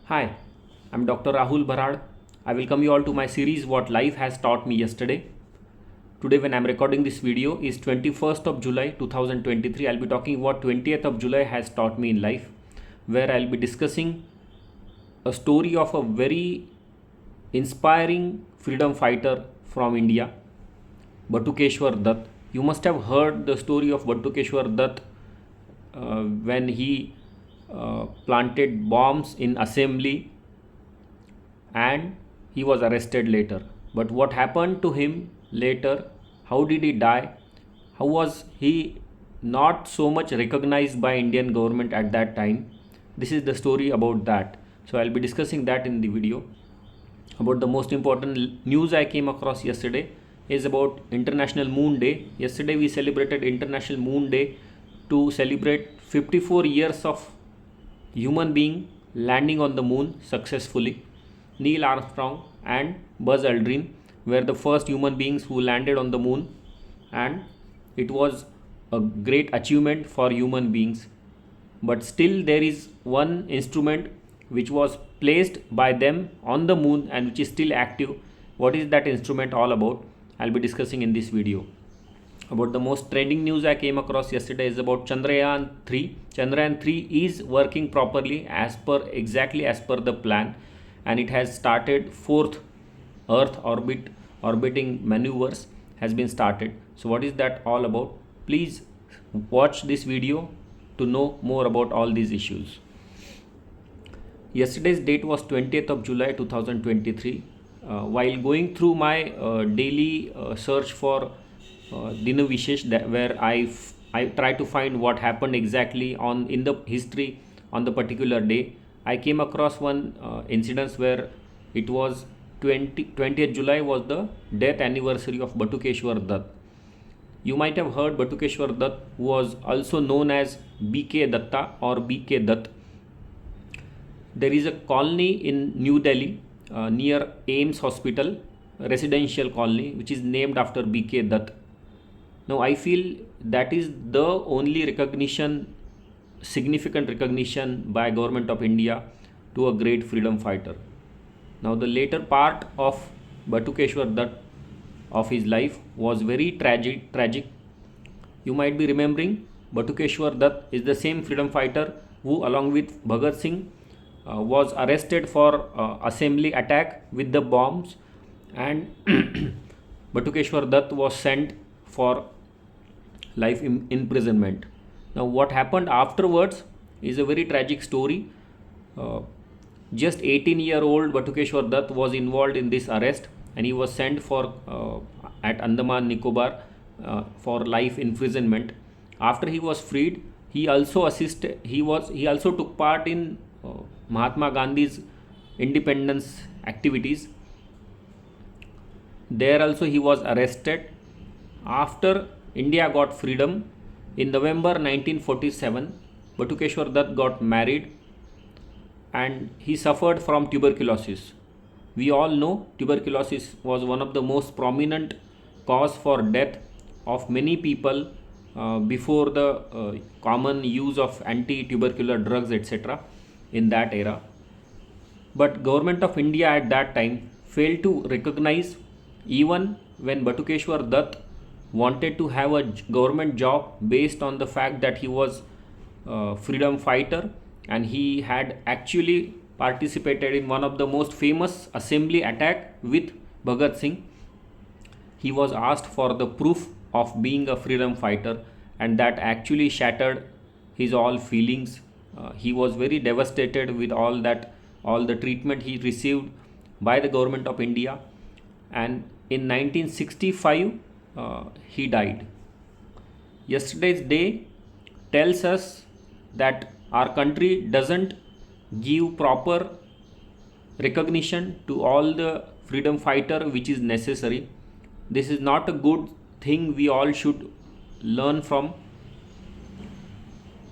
Hi, I'm Dr. Rahul Bharad. I welcome you all to my series What Life Has Taught Me Yesterday. Today when I'm recording this video is 21st of July 2023. I'll be talking what 20th of July has taught me in life, where I'll be discussing a story of a very inspiring freedom fighter from India, Batukeshwar Dutt. You must have heard the story of Batukeshwar Dutt when he planted bombs in assembly and he was arrested later. But what happened to him later? How did he die? How was he not so much recognized by Indian government at that time? This is the story about that. So I'll be discussing that in the video. About the most important news I came across yesterday is about International Moon Day. Yesterday we celebrated International Moon Day to celebrate 54 years of human being landing on the moon successfully. Neil Armstrong and Buzz Aldrin were the first human beings who landed on the moon, and it was a great achievement for human beings. But still there is one instrument which was placed by them on the moon and which is still active. What is that instrument all about? I'll be discussing in this video. About the most trending news I came across yesterday is about Chandrayaan-3. Chandrayaan-3 is working properly exactly as per the plan, and it has started fourth Earth orbiting maneuvers has been started. So what is that all about? Please watch this video to know more about all these issues. Yesterday's date was 20th of July 2023. While going through my daily search for Dina Vishesh, where I try to find what happened exactly in the history on the particular day, I came across one incident where it was 20th July was the death anniversary of Batukeshwar Dutt. You might have heard Batukeshwar Dutt, who was also known as BK Datta or BK Dutt. There is a colony in New Delhi near AIMS Hospital, residential colony, which is named after BK Dutt. Now I feel that is the only significant recognition by government of India to a great freedom fighter. Now the later part of Batukeshwar Dutt of his life was very tragic. You might be remembering Batukeshwar Dutt is the same freedom fighter who, along with Bhagat Singh, was arrested for assembly attack with the bombs, and Batukeshwar Dutt was sent for life imprisonment. Now what happened afterwards is a very tragic story. Just 18-year-old Batukeshwar Dutt was involved in this arrest, and he was sent for at Andaman Nicobar for life imprisonment. After he was freed, he also took part in Mahatma Gandhi's independence activities. There also he was arrested. After India got freedom in November 1947, Batukeshwar Dutt got married and he suffered from tuberculosis. We all know tuberculosis was one of the most prominent cause for death of many people before the common use of anti-tubercular drugs, etc. in that era. But government of India at that time failed to recognize, even when Batukeshwar Dutt wanted to have a government job based on the fact that he was a freedom fighter and he had actually participated in one of the most famous assembly attack with Bhagat Singh. He was asked for the proof of being a freedom fighter, and that actually shattered his all feelings. He was very devastated with all the treatment he received by the government of India, and in 1965 he died. Yesterday's day tells us that our country doesn't give proper recognition to all the freedom fighter which is necessary. This is not a good thing. We all should learn from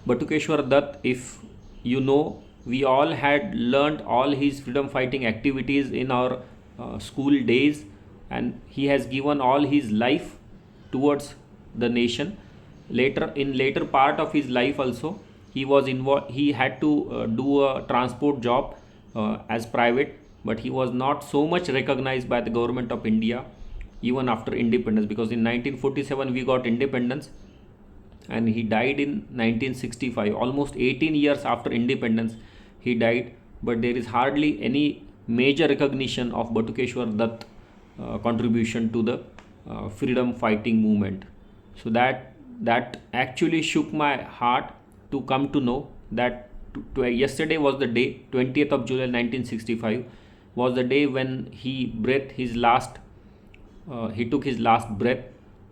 Batukeshwar Dutt. If you know, we all had learned all his freedom fighting activities in our school days, and he has given all his life towards the nation. Later part of his life also, he was involved. He had to do a transport job as private, but he was not so much recognized by the government of India even after independence, because in 1947 we got independence and he died in 1965, almost 18 years after independence he died. But there is hardly any major recognition of Batukeshwar Dutt contribution to the freedom fighting movement. So that actually shook my heart to come to know that yesterday was the day, 20th of July 1965 was the day when he took his last breath,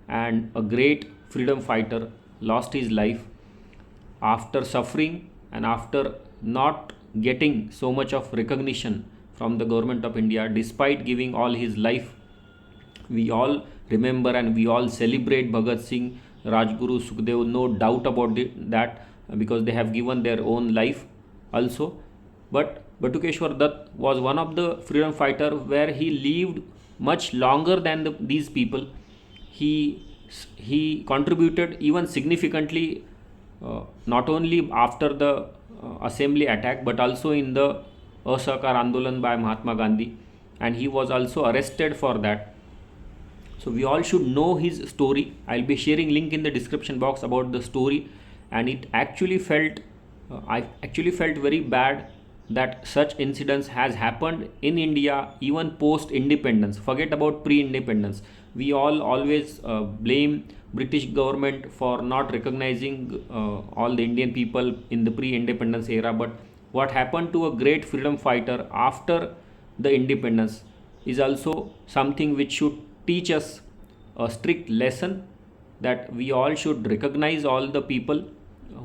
and a great freedom fighter lost his life after suffering and after not getting so much of recognition from the government of India. Despite giving all his life, we all remember and we all celebrate Bhagat Singh, Rajguru, Sukhdev, no doubt about that, because they have given their own life also. But Batukeshwar Dutt was one of the freedom fighter where he lived much longer than these people. He contributed even significantly, not only after the assembly attack but also in the Asahkar Andolan by Mahatma Gandhi, and he was also arrested for that. So we all should know his story. I'll be sharing link in the description box about the story, and it actually felt I actually felt very bad that such incidents has happened in India even post independence. Forget about pre-independence. We all always blame British government for not recognizing all the Indian people in the pre-independence era, but what happened to a great freedom fighter after the independence is also something which should teach us a strict lesson, that we all should recognize all the people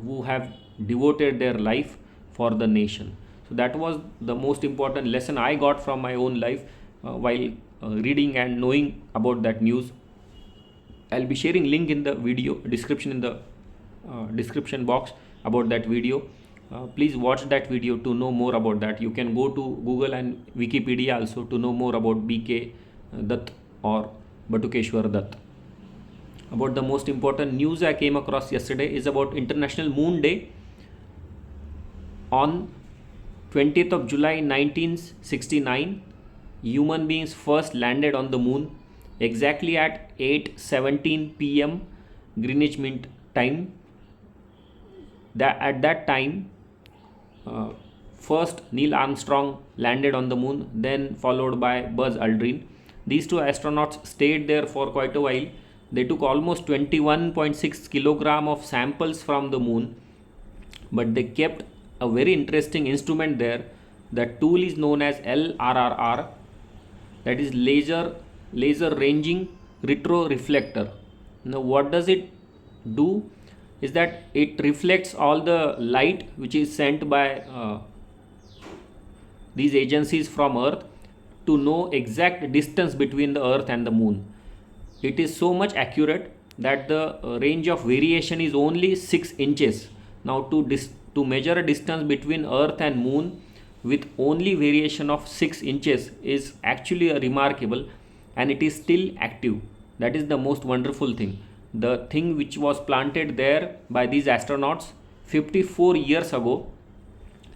who have devoted their life for the nation. So that was the most important lesson I got from my own life while reading and knowing about that news. I'll be sharing link in the video description, in the description box about that video. Please watch that video to know more about that. You can go to Google and Wikipedia also to know more about BK Dutt or Batukeshwar Dutt. About the most important news I came across yesterday is about International Moon Day. On 20th of July 1969, human beings first landed on the moon exactly at 8:17 p.m. Greenwich Mean Time. At that time, first Neil Armstrong landed on the moon, then followed by Buzz Aldrin. These two astronauts stayed there for quite a while. They took almost 21.6 kilogram of samples from the moon, but they kept a very interesting instrument there. The tool is known as LRRR, that is laser ranging retroreflector. Now what does it do is that it reflects all the light which is sent by these agencies from Earth to know exact distance between the Earth and the moon. It is so much accurate that the range of variation is only 6 inches. Now to measure a distance between Earth and moon with only variation of 6 inches is actually remarkable, and it is still active. That is the most wonderful thing. The thing which was planted there by these astronauts 54 years ago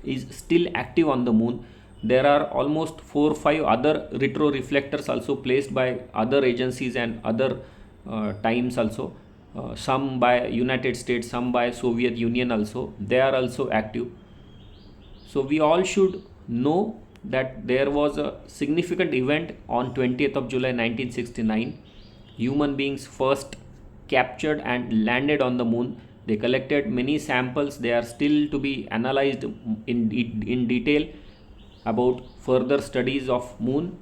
is still active on the moon. There are almost 4 or 5 other retroreflectors also placed by other agencies and other times also. Some by United States, some by Soviet Union also. They are also active. So we all should know that there was a significant event on 20th of July 1969. Human beings first captured and landed on the moon. They collected many samples. They are still to be analyzed in detail about further studies of moon,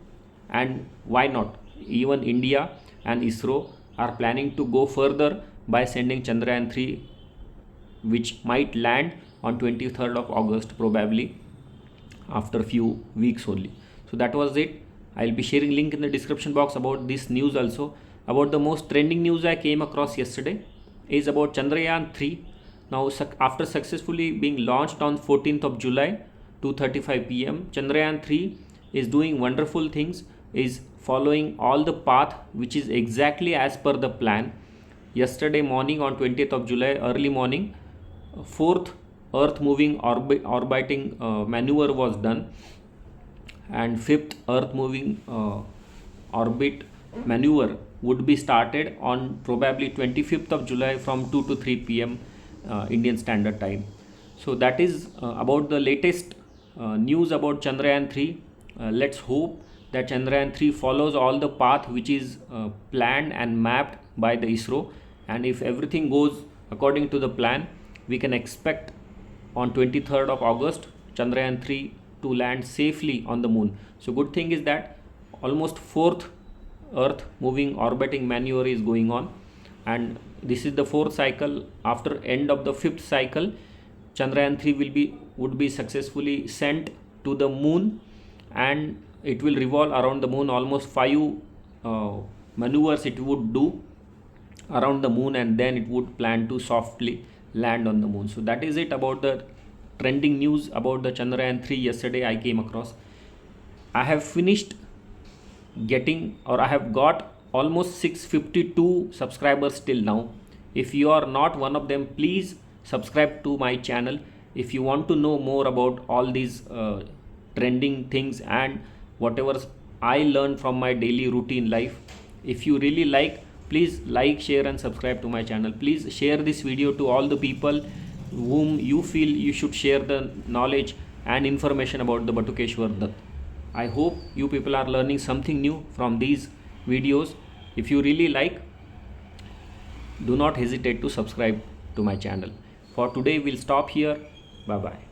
and why not, even India and ISRO are planning to go further by sending Chandrayaan-3, which might land on 23rd of August probably after few weeks only. So that was it. I'll be sharing link in the description box about this news also. About the most trending news I came across yesterday is about Chandrayaan-3. Now after successfully being launched on 14th of July 2:35 p.m. Chandrayaan-3 is doing wonderful things, is following all the path which is exactly as per the plan. Yesterday morning on 20th of July early morning, 4th earth moving orbiting maneuver was done, and fifth earth moving orbit maneuver would be started on probably 25th of July from 2 to 3 p.m. Indian Standard Time. So that is about the latest news about Chandrayaan-3. Let's hope that Chandrayaan-3 follows all the path which is planned and mapped by the ISRO, and if everything goes according to the plan, we can expect on 23rd of August Chandrayaan-3 to land safely on the moon. So good thing is that almost fourth earth moving orbiting maneuver is going on, and this is the fourth cycle. After end of the fifth cycle, Chandrayaan-3 would be successfully sent to the moon, and it will revolve around the moon. Almost 5 maneuvers it would do around the moon, and then it would plan to softly land on the moon. So that is it about the trending news about the Chandrayaan-3 yesterday I came across. I have finished getting, or I have got almost 652 subscribers till now. If you are not one of them, please subscribe to my channel if you want to know more about all these trending things and whatever I learn from my daily routine life. If you really like, please like, share and subscribe to my channel. Please share this video to all the people whom you feel you should share the knowledge and information about the Batukeshwar Dutt. I hope you people are learning something new from these videos. If you really like, do not hesitate to subscribe to my channel. For today, we'll stop here. Bye bye.